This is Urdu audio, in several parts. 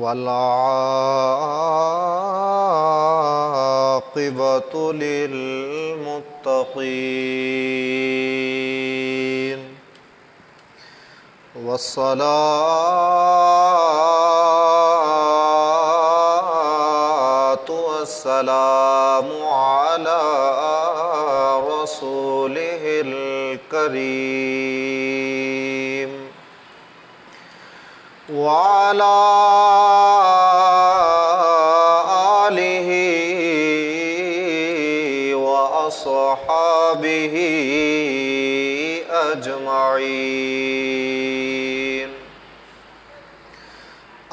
والعاقبة للمتقين والصلاة والسلام على رسوله الكريم وعلى آله وأصحابه أجمعين.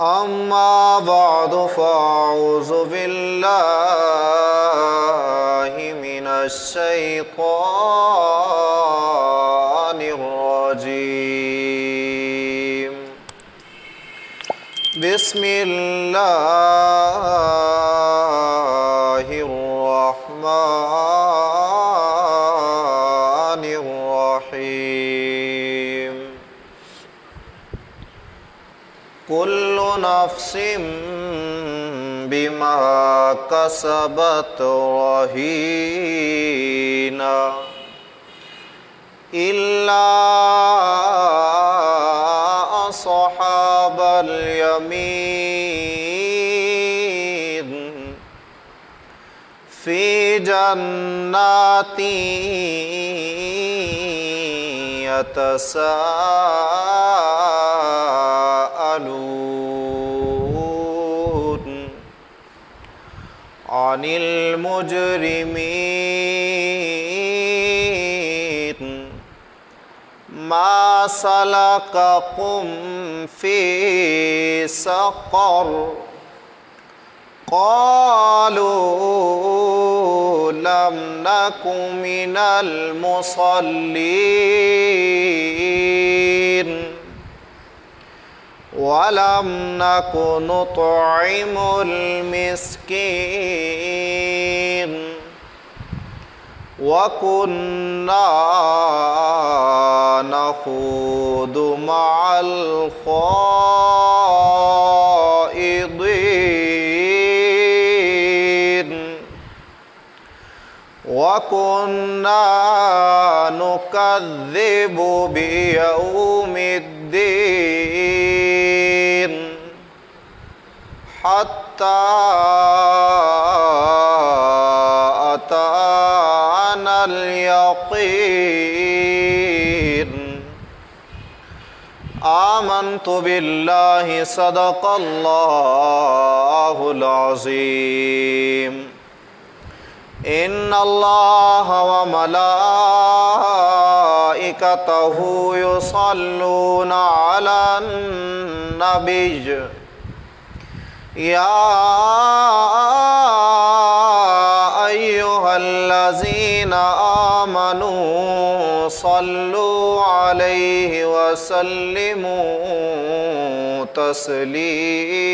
أما بعد فأعوذ بالله من الشيطان الرجيم. بسم الله الرحمن الرحيم. كل نفس بما كسبت رهينة إلا أصحاب اليمين في جنات يتساءلون عن المجرمين ما سلككم في سقر قالوا لم نك من المصلين ولم نك نطعم المسكين وكنا نخوض مع الخائضين وكنا نكذب بيوم الدين حتى أتانا اليقين. آمنت بالله صدق الله العظيم. إن الله وملائكته يصلون على النبي يا أيها الذين آمنوا صلوا عليه وسلموا تسليما.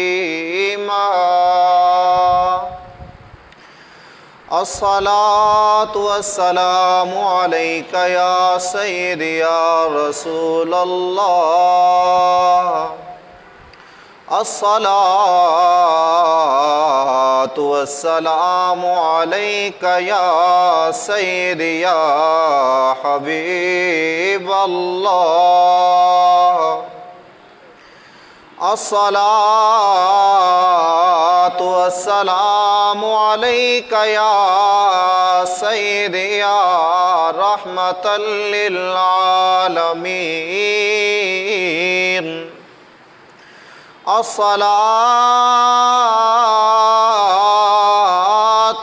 الصلاة والسلام عليك يا سيدي يا رسول الله. الصلاة والسلام عليك يا سيدي يا حبيب الله. الصلاة والسلام عليك يا سيدي يا رحمة للعالمين. الصلاة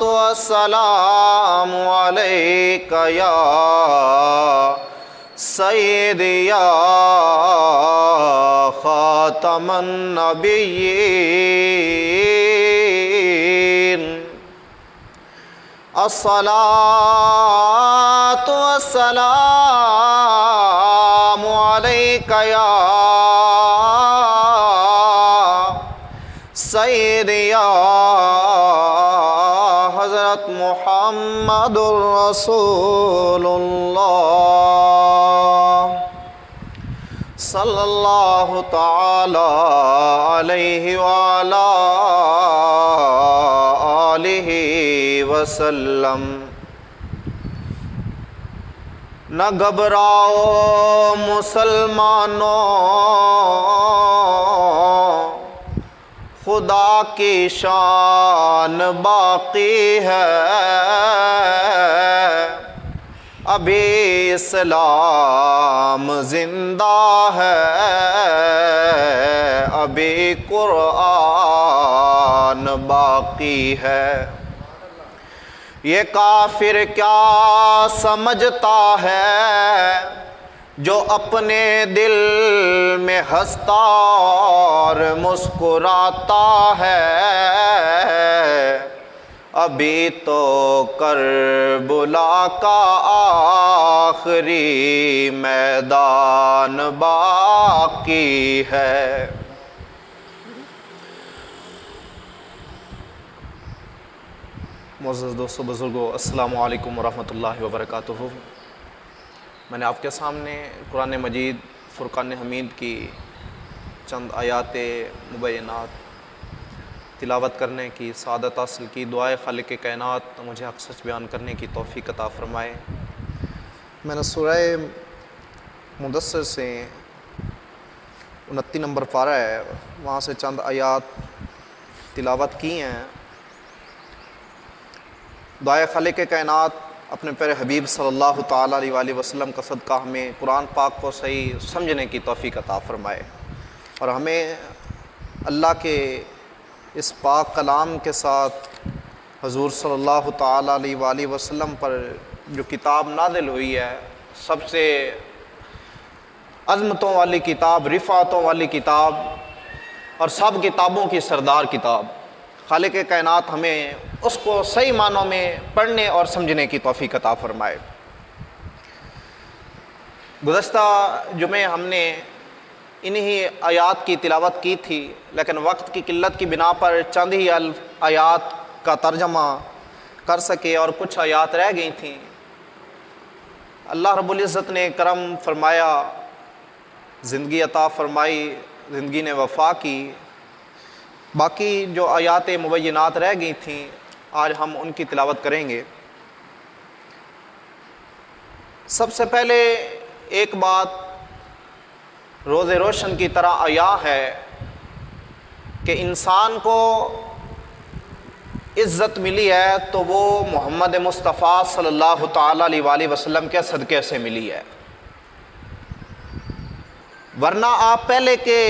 والسلام عليك يا سيدي يا خاتم النبيين. الصلاة والسلام عليك يا سيدي يا حضرت محمد رسول الله صلی اللہ تعالی علیہ وعلا آلہ وسلم۔ نہ گھبراؤ مسلمانوں، خدا کی شان باقی ہے، ابھی اسلام زندہ ہے، ابھی قرآن باقی ہے۔ یہ کافر کیا سمجھتا ہے جو اپنے دل میں ہنستا اور مسکراتا ہے، ابھی تو کربلا کا آخری میدان باقی ہے۔ معزز دوستو بزرگوں، السلام علیکم ورحمۃ اللہ وبرکاتہ۔ میں نے آپ کے سامنے قرآن مجید فرقان حمید کی چند آیات مبینات تلاوت کرنے کی سعادت حاصل کی۔ دعائے خالق کائنات مجھے حق سچ بیان کرنے کی توفیق عطا فرمائے۔ میں نے سورہ مدثر سے 29 نمبر پارہ ہے، وہاں سے چند آیات تلاوت کی ہیں۔ دعائے خالق کائنات اپنے پیارے حبیب صلی اللہ تعالیٰ علیہ وآلہ وسلم کا صدقہ ہمیں قرآن پاک کو صحیح سمجھنے کی توفیق عطا فرمائے، اور ہمیں اللہ کے اس پاک کلام کے ساتھ حضور صلی اللہ تعالیٰ علیہ وآلہ وسلم پر جو کتاب نازل ہوئی ہے، سب سے عظمتوں والی کتاب، رفعتوں والی کتاب، اور سب کتابوں کی سردار کتاب، خالق کائنات ہمیں اس کو صحیح معنوں میں پڑھنے اور سمجھنے کی توفیق عطا فرمائے۔ گزشتہ جمعے ہم نے انہی آیات کی تلاوت کی تھی، لیکن وقت کی قلت کی بنا پر چند ہی آیات کا ترجمہ کر سکے اور کچھ آیات رہ گئی تھیں۔ اللہ رب العزت نے کرم فرمایا، زندگی عطا فرمائی، زندگی نے وفا کی۔ باقی جو آیات مبینات رہ گئی تھیں آج ہم ان کی تلاوت کریں گے۔ سب سے پہلے ایک بات روز روشن کی طرح عیاں ہے کہ انسان کو عزت ملی ہے تو وہ محمد مصطفیٰ صلی اللہ تعالیٰ علیہ وآلہ وسلم کے صدقے سے ملی ہے، ورنہ آپ پہلے کے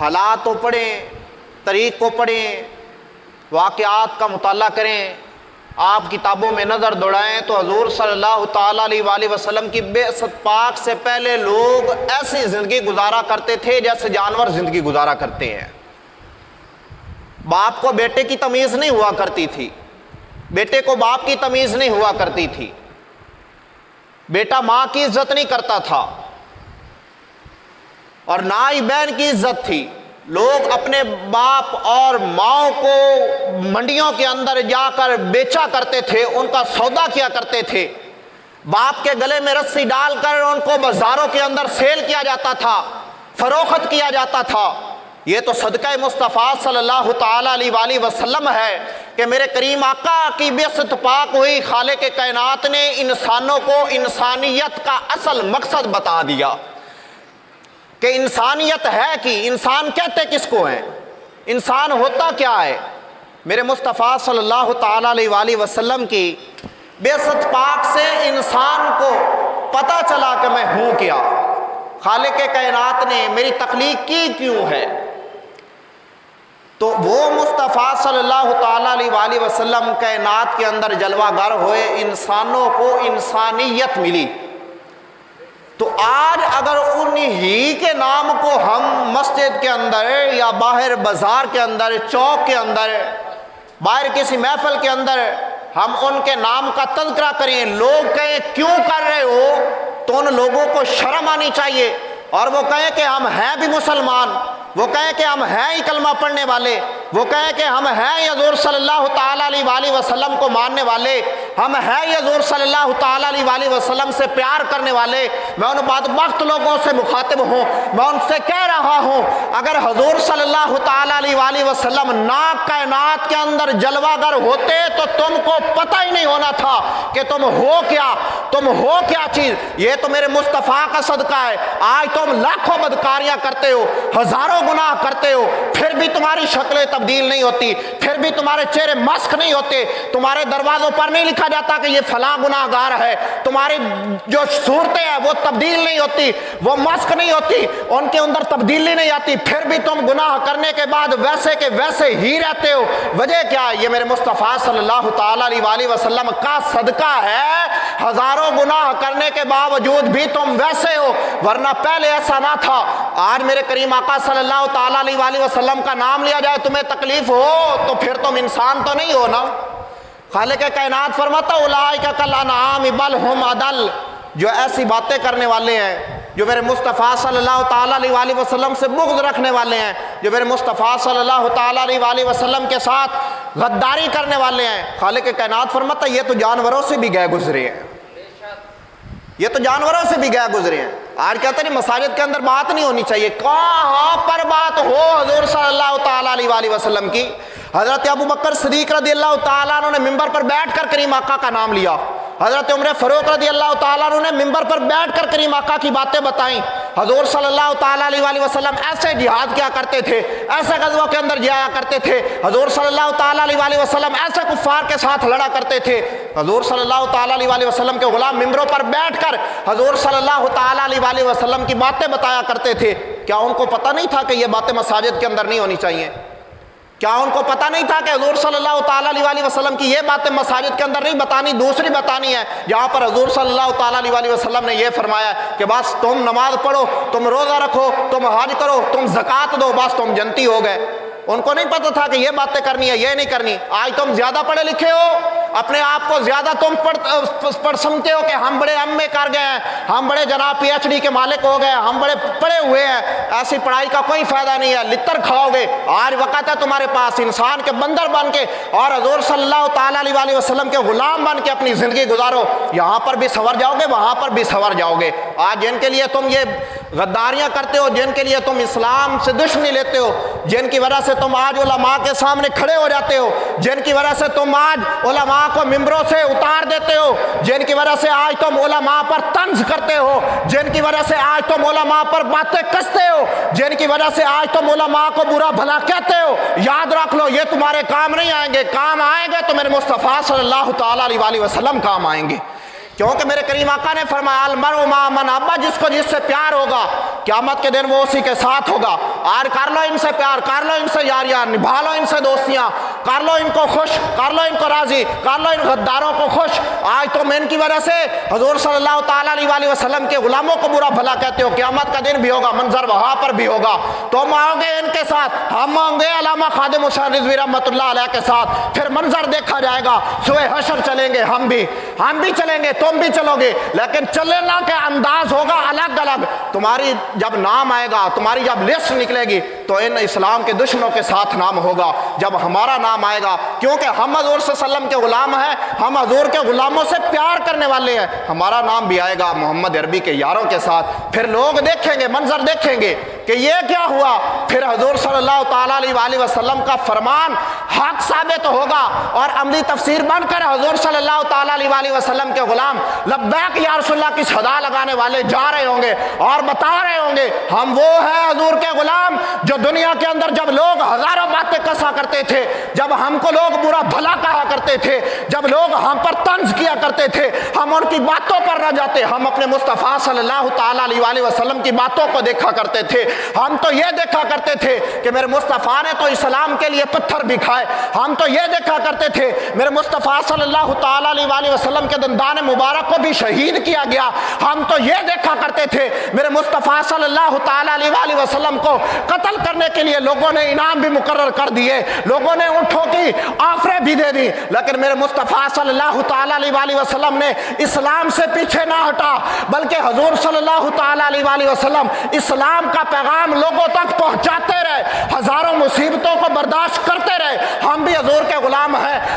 حالات کو پڑھیں، طریق کو پڑھیں، واقعات کا مطالعہ کریں، آپ کتابوں میں نظر دوڑائیں تو حضور صلی اللہ تعالیٰ علیہ وآلہ وسلم کی بعثت پاک سے پہلے لوگ ایسی زندگی گزارا کرتے تھے جیسے جانور زندگی گزارا کرتے ہیں۔ باپ کو بیٹے کی تمیز نہیں ہوا کرتی تھی، بیٹے کو باپ کی تمیز نہیں ہوا کرتی تھی، بیٹا ماں کی عزت نہیں کرتا تھا، اور نہ ہی بہن کی عزت تھی۔ لوگ اپنے باپ اور ماؤں کو منڈیوں کے اندر جا کر بیچا کرتے تھے، ان کا سودا کیا کرتے تھے، باپ کے گلے میں رسی ڈال کر ان کو بازاروں کے اندر سیل کیا جاتا تھا، فروخت کیا جاتا تھا۔ یہ تو صدقہ مصطفیٰ صلی اللہ تعالیٰ علیہ وآلہ وسلم ہے کہ میرے کریم آقا کی بعثت پاک ہوئی، خالق کائنات نے انسانوں کو انسانیت کا اصل مقصد بتا دیا کہ انسانیت ہے کہ انسان کہتے کس کو ہیں، انسان ہوتا کیا ہے۔ میرے مصطفیٰ صلی اللہ تعالیٰ علیہ وآلہ وسلم کی بعثت پاک سے انسان کو پتہ چلا کہ میں ہوں کیا، خالق کائنات نے میری تخلیق کی کیوں ہے۔ تو وہ مصطفیٰ صلی اللہ تعالیٰ علیہ وآلہ وسلم کائنات کے اندر جلوہ گر ہوئے، انسانوں کو انسانیت ملی۔ تو آج اگر انہی کے نام کو ہم مسجد کے اندر یا باہر بازار کے اندر، چوک کے اندر، باہر کسی محفل کے اندر ہم ان کے نام کا تذکرہ کریں، لوگ کہیں کیوں کر رہے ہو، تو ان لوگوں کو شرم آنی چاہیے، اور وہ کہیں کہ ہم ہیں بھی مسلمان، وہ کہیں کہ ہم ہیں ہی کلمہ پڑھنے والے، وہ کہیں کہ ہم ہیں حضور صلی اللہ تعالیٰ علیہ وآلہ وسلم کو ماننے والے، ہم ہیں یہ حضور صلی اللہ تعالیٰ علیہ وسلم سے پیار کرنے والے، میں ان بدبخت لوگوں سے مخاطب ہوں، میں ان سے کہہ رہا ہوں اگر حضور صلی اللہ تعالیٰ علیہ وسلم ناک کائنات کے اندر جلوہ گر ہوتے تو تم کو پتہ ہی نہیں ہونا تھا کہ تم ہو کیا چیز۔ یہ تو میرے مصطفیٰ کا صدقہ ہے، آج تم لاکھوں بدکاریاں کرتے ہو، ہزاروں گناہ کرتے ہو، پھر بھی تمہاری شکلیں تبدیل نہیں ہوتی، پھر بھی تمہارے چہرے مسخ نہیں ہوتے، تمہارے دروازوں پر نہیں لکھا جاتا کہ یہ فلاں گناہ گار ہے، تمہاری جو صورتیں ہیں وہ تبدیل نہیں ہوتی، وہ مسخ نہیں ہوتی، ان کے اندر تبدیلی نہیں آتی، پھر بھی تم گناہ کرنے کے بعد ویسے کے ویسے ہی رہتے ہو۔ وجہ کیا ہے؟ یہ میرے مصطفیٰ صلی اللہ تعالیٰ علیہ وسلم کا صدقہ ہے، ہزاروں گناہ کرنے کے باوجود بھی تم ویسے ہو، ورنہ پہلے ایسا نہ تھا۔ آج میرے کریم آقا صلی اللہ تعالیٰ علیہ وسلم کا نام لیا جائے تمہیں تکلیف ہو تو پھر تم انسان تو نہیں ہو نا۔ خالق کائنات فرماتا اولئک کالانعام بل ہم اضل، جو ایسی باتیں کرنے والے ہیں، جو میرے مصطفیٰ صلی اللہ تعالیٰ علیہ وسلم سے بغض رکھنے والے ہیں، جو میرے مصطفیٰ صلی اللہ تعالیٰ علیہ وسلم کے ساتھ غداری کرنے والے ہیں، خالق کائنات فرماتا یہ تو جانوروں سے بھی گئے گزرے ہیں، یہ تو جانوروں سے بھی گئے گزرے ہیں۔ آج کہتے ہیں مساجد کے اندر بات نہیں ہونی چاہیے، کہاں پر بات ہو حضور صلی اللہ تعالیٰ علیہ وسلم کی۔ حضرت ابو بکر صدیق رضی اللہ تعالیٰ عنہ نے ممبر پر بیٹھ کر کریم آقا کا نام لیا، حضرت عمر فاروق رضی اللہ تعالیٰ عنہ نے ممبر پر بیٹھ کر کریم آقا کی باتیں بتائیں۔ حضور صلی اللہ تعالیٰ علیہ وسلم ایسے جہاد کیا کرتے تھے، ایسے غزووں کے اندر جایا کرتے تھے، حضور صلی اللہ تعالیٰ علیہ وسلم ایسے کفار کے ساتھ لڑا کرتے تھے۔ حضور صلی اللہ تعالیٰ علیہ وسلم کے غلام ممبروں پر بیٹھ کر حضور صلی اللہ تعالیٰ علیہ وسلم کی باتیں بتایا کرتے تھے۔ کیا ان کو پتہ نہیں تھا کہ یہ باتیں مساجد کے اندر نہیں ہونی چاہیے؟ کیا ان کو پتہ نہیں تھا کہ حضور صلی اللہ تعالیٰ علیہ وسلم کی یہ باتیں مساجد کے اندر نہیں بتانی، دوسری بتانی ہے، جہاں پر حضور صلی اللہ تعالیٰ علیہ وسلم نے یہ فرمایا کہ بس تم نماز پڑھو، تم روزہ رکھو، تم حج کرو، تم زکوٰۃ دو، بس تم جنتی ہو گئے۔ ان کو نہیں پتہ تھا کہ یہ باتیں کرنی ہے، یہ نہیں کرنی۔ آج تم زیادہ پڑھے لکھے ہو، اپنے آپ کو زیادہ تم پڑھ سمجھتے ہو کہ ہم بڑے ایم اے کر گئے ہیں، ہم بڑے جناب پی ایچ ڈی کے مالک ہو گئے، ہم بڑے پڑھے ہوئے ہیں۔ ایسی پڑھائی کا کوئی فائدہ نہیں ہے، لتر کھاؤ گے۔ آج وقت ہے تمہارے پاس انسان کے بندر بن کے اور حضور صلی اللہ تعالیٰ علیہ وسلم کے غلام بن کے اپنی زندگی گزارو، یہاں پر بھی سنور جاؤ گے، وہاں پر بھی سنور جاؤ گے۔ آج جن کے لیے تم یہ غداریاں کرتے ہو، جن کے لیے تم اسلام سے دشمنی لیتے ہو، جن کی وجہ سے تم آج علماء کے سامنے کھڑے ہو جاتے ہو، جن کی وجہ سے تم آج علماء کو ممبروں سے اتار دیتے ہو، جن کی وجہ سے آج تم علماء پر طنز کرتے ہو، جن کی وجہ سے آج تم علماء پر باتیں کستے ہو، جن کی وجہ سے آج تم علماء کو برا بھلا کہتے ہو، یاد رکھ لو یہ تمہارے کام نہیں آئیں گے۔ کام آئیں گے تو میرے مصطفیٰ صلی اللہ تعالیٰ علیہ وسلم کام آئیں گے، کیونکہ میرے کریم آقا نے فرمایا المرء مع من احب، جس کو جس سے پیار ہوگا قیامت کے دن وہ اسی کے ساتھ ہوگا۔ آج کر لو ان سے پیار، کر لو ان سے یاریاں، نبھا لو ان سے دوستیاں، کر لو ان کو خوش، کر لو ان کو راضی، کر لو ان غداروں کو خوش۔ آج تم ان کی وجہ سے حضور صلی اللہ تعالیٰ علیہ وسلم کے غلاموں کو برا بھلا کہتے ہو، قیامت کا دن بھی ہوگا، منظر وہاں پر بھی ہوگا۔ تم آؤ گے ان کے ساتھ، ہم آؤں گے علامہ خادم حسین رضوی رحمۃ اللہ علیہ کے ساتھ، پھر منظر دیکھا جائے گا، سوئے حشر چلیں گے، ہم بھی چلیں گے، تم بھی چلو گے، لیکن چلنا کے انداز ہوگا الگ الگ۔ تمہاری جب نام آئے گا، تمہاری جب لسٹ نکلے گی تو ان اسلام کے دشمنوں کے ساتھ نام ہوگا۔ جب ہمارا نام آئے گا، کیونکہ ہم حضور صلی اللہ علیہ وسلم کے غلام ہیں، ہم حضور کے غلاموں سے پیار کرنے والے ہیں، ہمارا نام بھی آئے گا محمد عربی کے یاروں کے ساتھ۔ پھر لوگ دیکھیں گے، منظر دیکھیں گے کہ یہ کیا ہوا، پھر حضور صلی اللہ تعالیٰ علیہ وسلم کا فرمان حق ثابت ہوگا اور عملی تفسیر بن کر حضور صلی اللہ تعالیٰ علیہ وسلم کے غلام لبیک یا رسول اللہ کی صدا لگانے والے جا رہے ہوں گے اور بتا رہے ہوں گے ہم وہ ہیں حضور کے غلام جو دنیا کے اندر جب لوگ ہزاروں باتیں کسا کرتے تھے، جب ہم کو لوگ برا بھلا کہا کرتے تھے، جب لوگ ہم پر طنز کیا کرتے تھے، ہم ان کی باتوں پر نہ جاتے، ہم اپنے مصطفیٰ صلی اللہ تعالیٰ علیہ وسلم کی باتوں کو دیکھا کرتے تھے۔ ہم تو یہ دیکھا کرتے تھے کہ میرے مصطفیٰ نے تو اسلام کے لیے پتھر بھی کھائے، ہم تو یہ دیکھا کرتے تھے میرے مصطفیٰ صلی اللہ تعالیٰ علیہ وسلم کے دندان مبارک کو بھی شہید کیا گیا، ہم تو یہ دیکھا کرتے تھے میرے مصطفیٰ صلی اللہ تعالیٰ علیہ وسلم کو قتل کرنے کے لیے لوگوں نے انعام بھی مقرر کر دیے، لوگوں نے اونٹوں کی آفریں بھی دے دی، لیکن میرے مصطفیٰ صلی اللہ تعالیٰ علیہ وسلم نے اسلام سے پیچھے نہ ہٹا، بلکہ حضور صلی اللہ تعالیٰ علیہ وسلم اسلام کا پیغام لوگوں تک پہنچاتے رہے، ہزاروں مصیبتوں کو برداشت کرتے رہے۔ ہم بھی حضور کے غلام ہیں،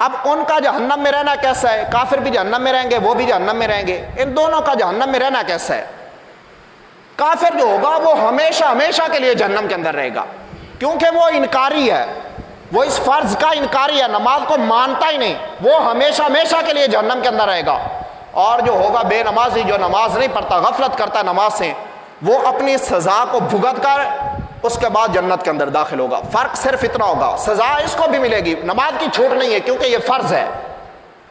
اب ان کا جہنم میں رہنا کیسا ہے؟ کافر بھی جہنم میں رہیں گے، وہ بھی جہنم میں رہیں گے، ان دونوں کا جہنم میں رہنا کیسا ہے؟ کافر جو ہوگا وہ ہمیشہ ہمیشہ کے لیے جہنم کے اندر رہے گا، کیونکہ وہ انکاری ہے، وہ اس فرض کا انکاری ہے، نماز کو مانتا ہی نہیں، وہ ہمیشہ ہمیشہ کے لیے جہنم کے اندر رہے گا۔ اور جو ہوگا بے نمازی، جو نماز نہیں پڑھتا، غفلت کرتا ہے نماز سے، وہ اپنی سزا کو بھگت کر اس کے بعد جنت کے اندر داخل ہوگا۔ فرق صرف اتنا ہوگا، سزا اس کو بھی ملے گی، نماز کی چھوٹ نہیں ہے، کیونکہ یہ فرض ہے۔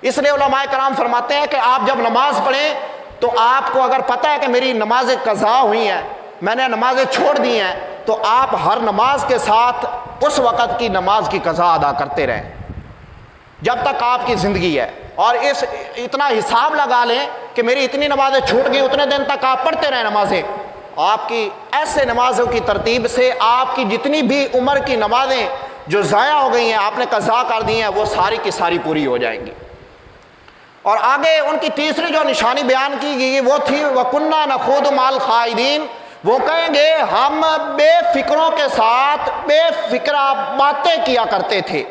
اس لیے علماء کرام فرماتے ہیں کہ آپ جب نماز پڑھیں تو آپ کو اگر پتہ ہے کہ میری نمازیں قضا ہوئی ہیں، میں نے نمازیں چھوڑ دی ہیں، تو آپ ہر نماز کے ساتھ اس وقت کی نماز کی قضا ادا کرتے رہیں جب تک آپ کی زندگی ہے، اور اتنا حساب لگا لیں کہ میری اتنی نمازیں چھوٹ گئی، اتنے دن تک آپ پڑھتے رہیں نمازیں۔ آپ کی ایسے نمازوں کی ترتیب سے آپ کی جتنی بھی عمر کی نمازیں جو ضائع ہو گئی ہیں، آپ نے قضا کر دی ہیں، وہ ساری کی ساری پوری ہو جائیں گی۔ اور آگے ان کی تیسری جو نشانی بیان کی گئی وہ تھی وَكُنَّا نَخُوضُ مَعَ الْخَائِضِينَ، وہ کہیں گے ہم بے فکروں کے ساتھ بے فکرہ باتیں کیا کرتے تھے،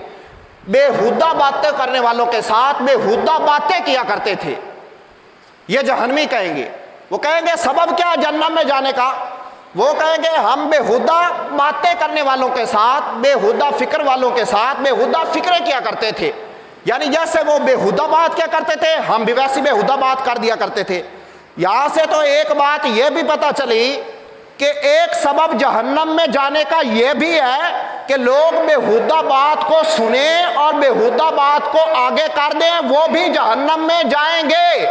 بےہودہ باتیں کرنے والوں کے ساتھ بےہودہ باتیں کیا کرتے تھے۔ یہ جہنمی کہیں گے، وہ کہیں گے سبب کیا جہنم میں جانے کا؟ وہ کہیں گے ہم بےہودہ باتیں کرنے والوں کے ساتھ، بےہودہ فکر والوں کے ساتھ بےہودہ فکریں کیا کرتے تھے، یعنی جیسے وہ بےہودہ بات کیا کرتے تھے ہم بھی ویسی بےہودہ بات کر دیا کرتے تھے۔ یہاں سے تو ایک بات یہ بھی پتہ چلی کہ ایک سبب جہنم میں جانے کا یہ بھی ہے کہ لوگ بےہودہ بات کو سنیں اور بےہودہ بات کو آگے کر دیں، وہ بھی جہنم میں جائیں گے۔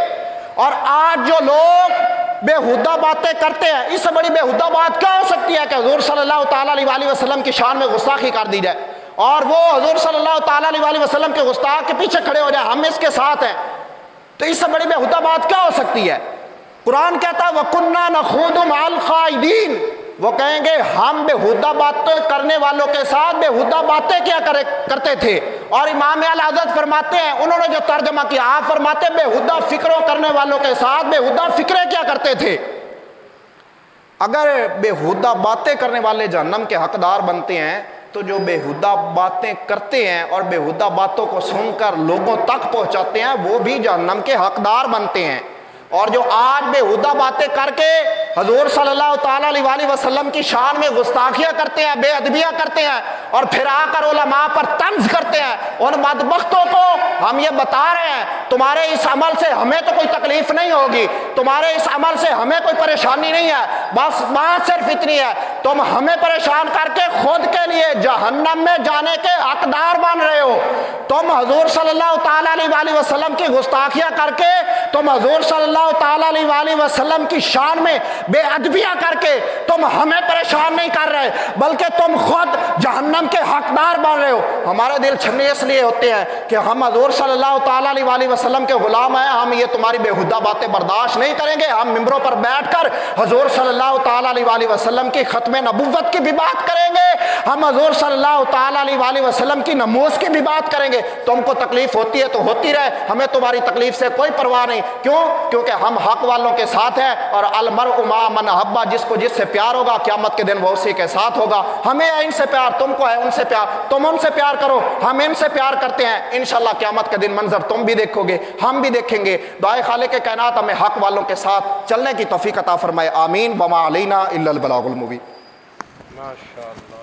اور آج جو لوگ بےہودہ باتیں کرتے ہیں، اس سے بڑی بےہودہ بات کیا ہو سکتی ہے کہ حضور صلی اللہ تعالیٰ علیہ وسلم کی شان میں گستاخی کر دی جائے، اور وہ حضور صلی اللہ تعالیٰ علیہ وسلم کے گستاخ کے پیچھے کھڑے ہو جائیں، ہم اس کے ساتھ ہیں۔ تو اس سے بڑی بےہودہ بات کیا ہو سکتی ہے؟ قرآن کہتا ہے وَكُنَّا نَخُوضُ مَعَ الْخَائِضِينَ، وہ کہیں گے ہم بےہودہ باتیں کرنے والوں کے ساتھ بےہودہ باتیں کیا کرتے تھے۔ اور امام اعلی حضرت فرماتے ہیں، انہوں نے جو ترجمہ کیا، آپ فرماتے ہیں بےہودہ فکروں کرنے والوں کے ساتھ بےہودہ فکریں کیا کرتے تھے۔ اگر بےہودہ باتیں کرنے والے جہنم کے حقدار بنتے ہیں تو جو بےہودہ باتیں کرتے ہیں اور بےہودہ باتوں کو سن کر لوگوں تک پہنچاتے ہیں وہ بھی جہنم کے حقدار بنتے ہیں۔ اور جو آج بےہودہ باتیں کر کے حضور صلی اللہ تعالیٰ علیہ وسلم کی شان میں گستاخیاں کرتے ہیں، بے ادبیاں کرتے ہیں، اور پھر آ کر علماء پر طنز کرتے ہیں، ان بدبختوں کو ہم یہ بتا رہے ہیں تمہارے اس عمل سے ہمیں تو کوئی تکلیف نہیں ہوگی، تمہارے اس عمل سے ہمیں کوئی پریشانی نہیں ہے، بس بات صرف اتنی ہے تم ہمیں پریشان کر کے خود کے لیے جہنم میں جانے کے حقدار بن رہے ہو۔ تم حضور صلی اللہ تعالیٰ علیہ وسلم کی گستاخیاں کر کے، تم حضور صلی اللہ تعالیٰ علیہ وسلم کی شان میں بے ادبیاں کر کے تم ہمیں پریشان نہیں کر رہے، بلکہ تم خود جہنم کے حقدار بن رہے ہو۔ ہمارے دل چھلنے اس لیے ہوتے ہیں کہ ہم حضور صلی اللہ تعالیٰ علیہ وسلم کے غلام ہیں، ہم یہ تمہاری بےہودہ باتیں برداشت نہیں کریں گے، ہم ممبروں پر بیٹھ کر حضور صلی اللہ تعالیٰ علیہ وسلم کی ختم نبوت کی بھی بات کریں گے، ہم حضور صلی اللہ تعالیٰ علیہ وسلم کی نموز کی بھی بات کریں گے۔ تم کو تکلیف ہوتی ہے تو ہوتی رہے، ہمیں تمہاری تکلیف سے کوئی پرواہ نہیں۔ کیوں؟ کیونکہ ہم حق والوں کے ساتھ ہیں، اور المرء مع من احب، جس کو جس سے پیار ہوگا قیامت کے دن وہ اسی کے ساتھ ہوگا۔ ہمیں ہے ان سے پیار، تم کو ہے ان سے پیار، تم ان سے پیار کرو، ہم ان سے پیار کرتے ہیں، انشاءاللہ قیامت کے دن منظر تم بھی دیکھو گے، ہم بھی دیکھیں گے۔ دعائے خالق کائنات ہمیں حق والوں کے ساتھ چلنے کی توفیق عطا فرمائے، آمین۔ وما علینا الا البلاغ المبین۔ ماشاءاللہ۔